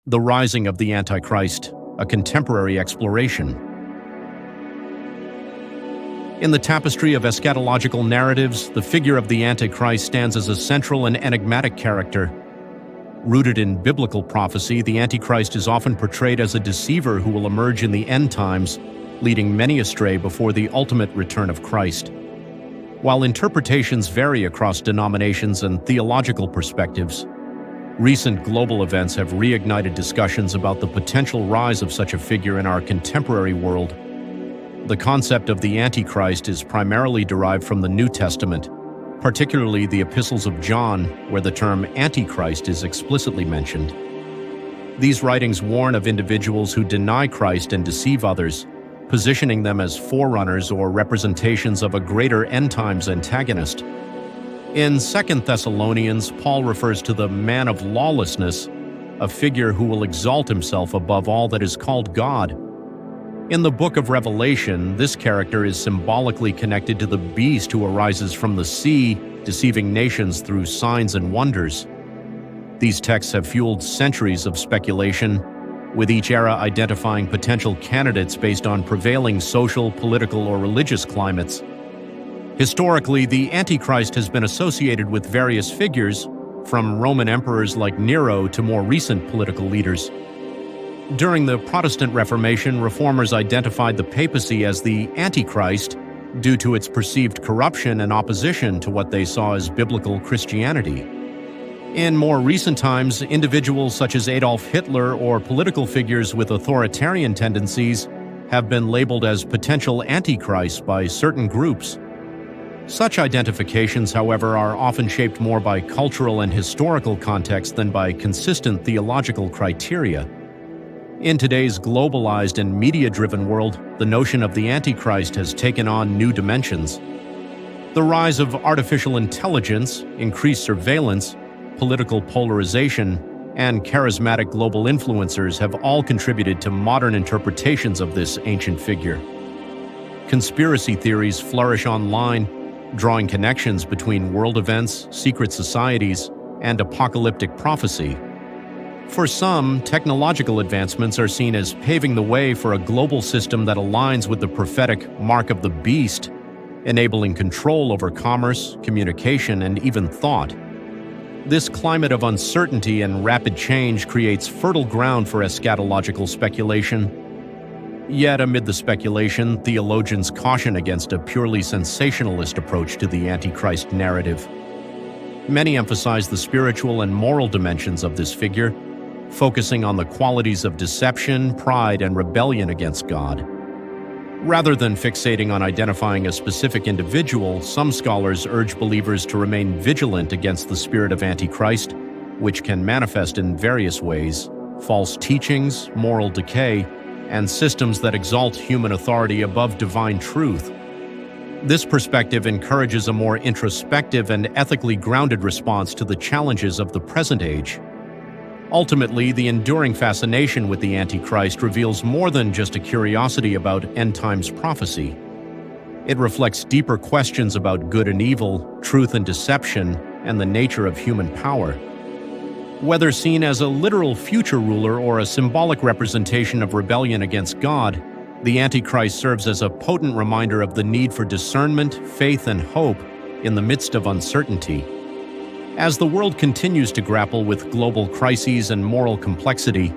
The Rising of the Antichrist, a Contemporary Exploration. In the tapestry of eschatological narratives, the figure of the Antichrist stands as a central and enigmatic character. Rooted in biblical prophecy, the Antichrist is often portrayed as a deceiver who will emerge in the end times, leading many astray before the ultimate return of Christ. While interpretations vary across denominations and theological perspectives, recent global events have reignited discussions about the potential rise of such a figure in our contemporary world. The concept of the Antichrist is primarily derived from the New Testament, particularly the epistles of John, where the term Antichrist is explicitly mentioned. These writings warn of individuals who deny Christ and deceive others, positioning them as forerunners or representations of a greater end-times antagonist. In 2 Thessalonians, Paul refers to the man of lawlessness, a figure who will exalt himself above all that is called God. In the book of Revelation, this character is symbolically connected to the beast who arises from the sea, deceiving nations through signs and wonders. These texts have fueled centuries of speculation, with each era identifying potential candidates based on prevailing social, political, or religious climates. Historically, the Antichrist has been associated with various figures, from Roman emperors like Nero to more recent political leaders. During the Protestant Reformation, reformers identified the papacy as the Antichrist due to its perceived corruption and opposition to what they saw as biblical Christianity. In more recent times, individuals such as Adolf Hitler or political figures with authoritarian tendencies have been labeled as potential antichrists by certain groups. Such identifications, however, are often shaped more by cultural and historical context than by consistent theological criteria. In today's globalized and media-driven world, the notion of the Antichrist has taken on new dimensions. The rise of artificial intelligence, increased surveillance, political polarization, and charismatic global influencers have all contributed to modern interpretations of this ancient figure. Conspiracy theories flourish online, drawing connections between world events, secret societies, and apocalyptic prophecy. For some, technological advancements are seen as paving the way for a global system that aligns with the prophetic mark of the beast, enabling control over commerce, communication, and even thought. This climate of uncertainty and rapid change creates fertile ground for eschatological speculation. Yet, amid the speculation, theologians caution against a purely sensationalist approach to the Antichrist narrative. Many emphasize the spiritual and moral dimensions of this figure, focusing on the qualities of deception, pride, and rebellion against God. Rather than fixating on identifying a specific individual, some scholars urge believers to remain vigilant against the spirit of Antichrist, which can manifest in various ways: false teachings, moral decay, and systems that exalt human authority above divine truth. This perspective encourages a more introspective and ethically grounded response to the challenges of the present age. Ultimately, the enduring fascination with the Antichrist reveals more than just a curiosity about end-times prophecy. It reflects deeper questions about good and evil, truth and deception, and the nature of human power. Whether seen as a literal future ruler or a symbolic representation of rebellion against God, the Antichrist serves as a potent reminder of the need for discernment, faith, and hope in the midst of uncertainty. As the world continues to grapple with global crises and moral complexity,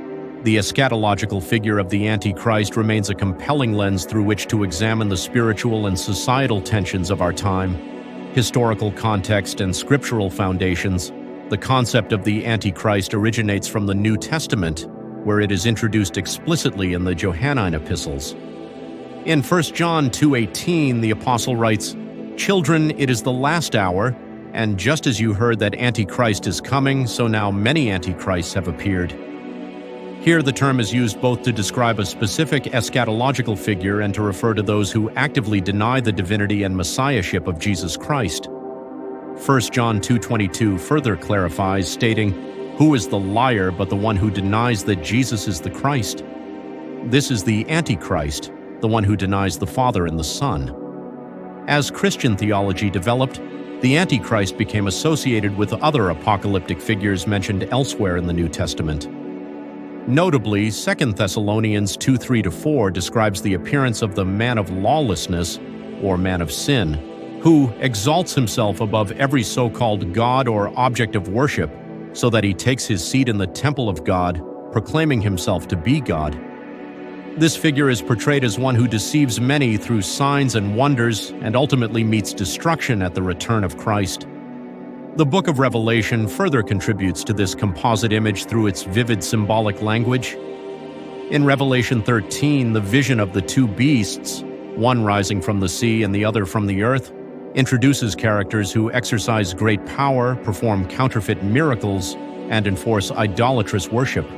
the eschatological figure of the Antichrist remains a compelling lens through which to examine the spiritual and societal tensions of our time, historical context, and scriptural foundations. The concept of the Antichrist originates from the New Testament, where it is introduced explicitly in the Johannine epistles. In 1 John 2:18, the apostle writes, "Children, it is the last hour, and just as you heard that Antichrist is coming, so now many Antichrists have appeared." Here the term is used both to describe a specific eschatological figure and to refer to those who actively deny the divinity and messiahship of Jesus Christ. 1 John 2:22 further clarifies, stating, "Who is the liar but the one who denies that Jesus is the Christ? This is the Antichrist, the one who denies the Father and the Son." As Christian theology developed, the Antichrist became associated with other apocalyptic figures mentioned elsewhere in the New Testament. Notably, 2 Thessalonians 2:3-4 describes the appearance of the man of lawlessness, or man of sin, who exalts himself above every so-called God or object of worship, so that he takes his seat in the temple of God, proclaiming himself to be God. This figure is portrayed as one who deceives many through signs and wonders and ultimately meets destruction at the return of Christ. The book of Revelation further contributes to this composite image through its vivid symbolic language. In Revelation 13, the vision of the two beasts, one rising from the sea and the other from the earth, introduces characters who exercise great power, perform counterfeit miracles, and enforce idolatrous worship.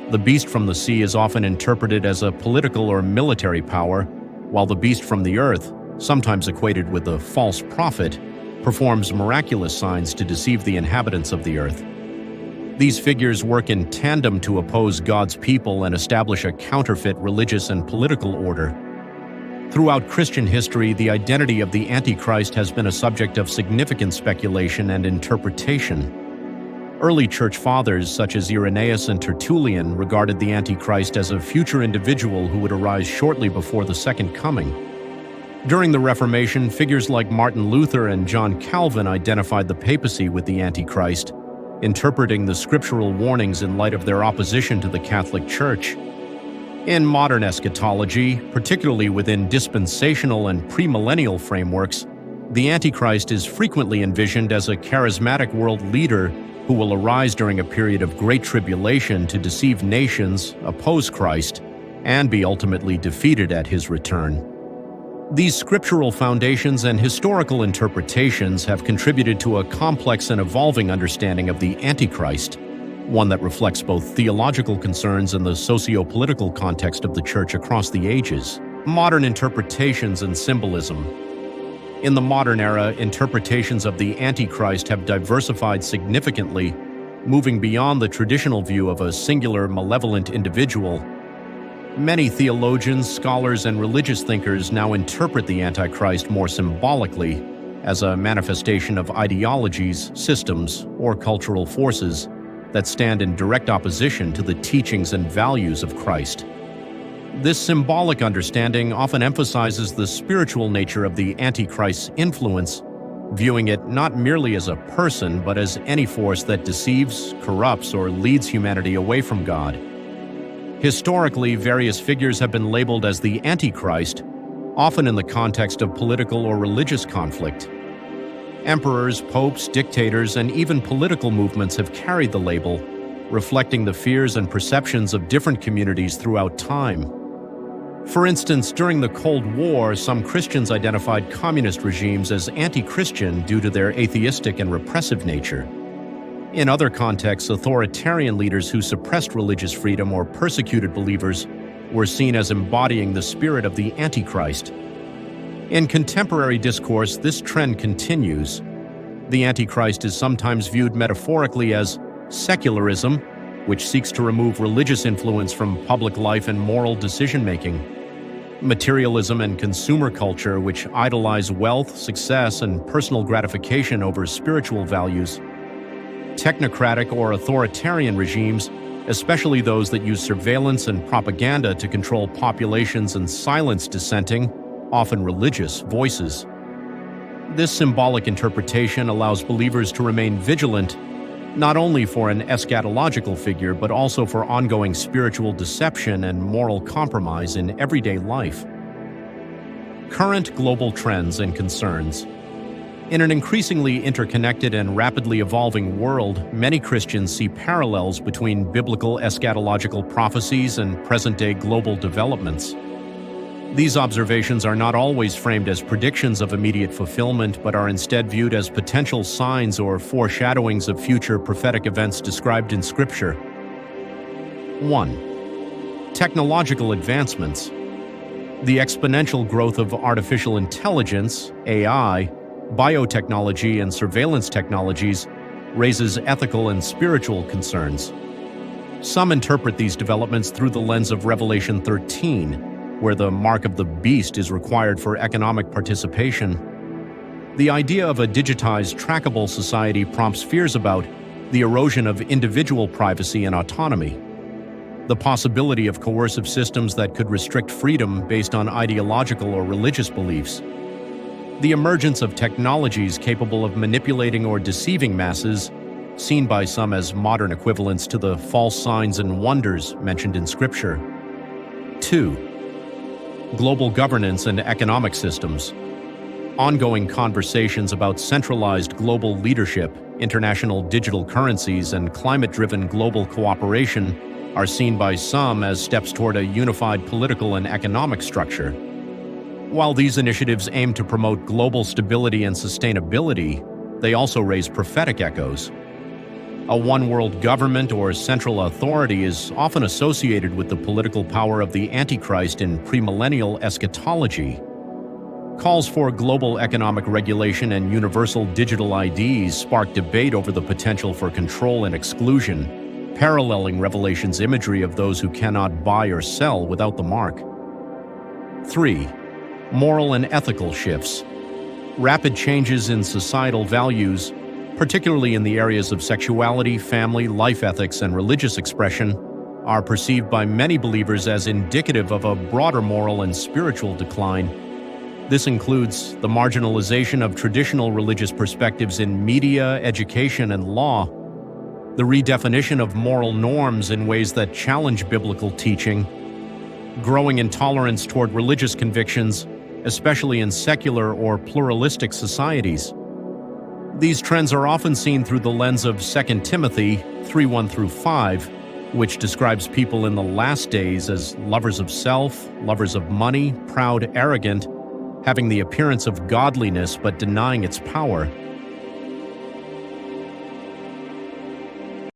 The beast from the sea is often interpreted as a political or military power, while the beast from the earth, sometimes equated with a false prophet, performs miraculous signs to deceive the inhabitants of the earth. These figures work in tandem to oppose God's people and establish a counterfeit religious and political order. Throughout Christian history, the identity of the Antichrist has been a subject of significant speculation and interpretation. Early church fathers such as Irenaeus and Tertullian regarded the Antichrist as a future individual who would arise shortly before the Second Coming. During the Reformation, figures like Martin Luther and John Calvin identified the papacy with the Antichrist, interpreting the scriptural warnings in light of their opposition to the Catholic Church. In modern eschatology, particularly within dispensational and premillennial frameworks, the Antichrist is frequently envisioned as a charismatic world leader who will arise during a period of great tribulation to deceive nations, oppose Christ, and be ultimately defeated at his return. These scriptural foundations and historical interpretations have contributed to a complex and evolving understanding of the Antichrist, one that reflects both theological concerns and the socio-political context of the Church across the ages. Modern interpretations and symbolism. In the modern era, interpretations of the Antichrist have diversified significantly, moving beyond the traditional view of a singular malevolent individual. Many theologians, scholars, and religious thinkers now interpret the Antichrist more symbolically, as a manifestation of ideologies, systems, or cultural forces that stand in direct opposition to the teachings and values of Christ. This symbolic understanding often emphasizes the spiritual nature of the Antichrist's influence, viewing it not merely as a person, but as any force that deceives, corrupts, or leads humanity away from God. Historically, various figures have been labeled as the Antichrist, often in the context of political or religious conflict. Emperors, popes, dictators, and even political movements have carried the label, reflecting the fears and perceptions of different communities throughout time. For instance, during the Cold War, some Christians identified communist regimes as anti-Christian due to their atheistic and repressive nature. In other contexts, authoritarian leaders who suppressed religious freedom or persecuted believers were seen as embodying the spirit of the Antichrist. In contemporary discourse, this trend continues. The Antichrist is sometimes viewed metaphorically as secularism, which seeks to remove religious influence from public life and moral decision-making. Materialism and consumer culture, which idolize wealth, success, and personal gratification over spiritual values. Technocratic or authoritarian regimes, especially those that use surveillance and propaganda to control populations and silence dissenting, often religious, voices. This symbolic interpretation allows believers to remain vigilant, not only for an eschatological figure, but also for ongoing spiritual deception and moral compromise in everyday life. Current global trends and concerns. In an increasingly interconnected and rapidly evolving world, many Christians see parallels between biblical eschatological prophecies and present-day global developments. These observations are not always framed as predictions of immediate fulfillment, but are instead viewed as potential signs or foreshadowings of future prophetic events described in Scripture. 1. Technological advancements. The exponential growth of artificial intelligence, AI, biotechnology, and surveillance technologies raises ethical and spiritual concerns. Some interpret these developments through the lens of Revelation 13, where the mark of the beast is required for economic participation. The idea of a digitized, trackable society prompts fears about the erosion of individual privacy and autonomy. the possibility of coercive systems that could restrict freedom based on ideological or religious beliefs, the emergence of technologies capable of manipulating or deceiving masses, seen by some as modern equivalents to the false signs and wonders mentioned in Scripture. 2. Global governance and economic systems. Ongoing conversations about centralized global leadership, international digital currencies, and climate-driven global cooperation are seen by some as steps toward a unified political and economic structure. While these initiatives aim to promote global stability and sustainability, they also raise prophetic echoes. A one-world government or central authority is often associated with the political power of the Antichrist in premillennial eschatology. Calls for global economic regulation and universal digital IDs spark debate over the potential for control and exclusion, paralleling Revelation's imagery of those who cannot buy or sell without the mark. 3. Moral and ethical shifts. Rapid changes in societal values, particularly in the areas of sexuality, family, life ethics, and religious expression, are perceived by many believers as indicative of a broader moral and spiritual decline. This includes the marginalization of traditional religious perspectives in media, education, and law, the redefinition of moral norms in ways that challenge biblical teaching, growing intolerance toward religious convictions, especially in secular or pluralistic societies. These trends are often seen through the lens of 2 Timothy 3:1-5, which describes people in the last days as lovers of self, lovers of money, proud, arrogant, having the appearance of godliness but denying its power,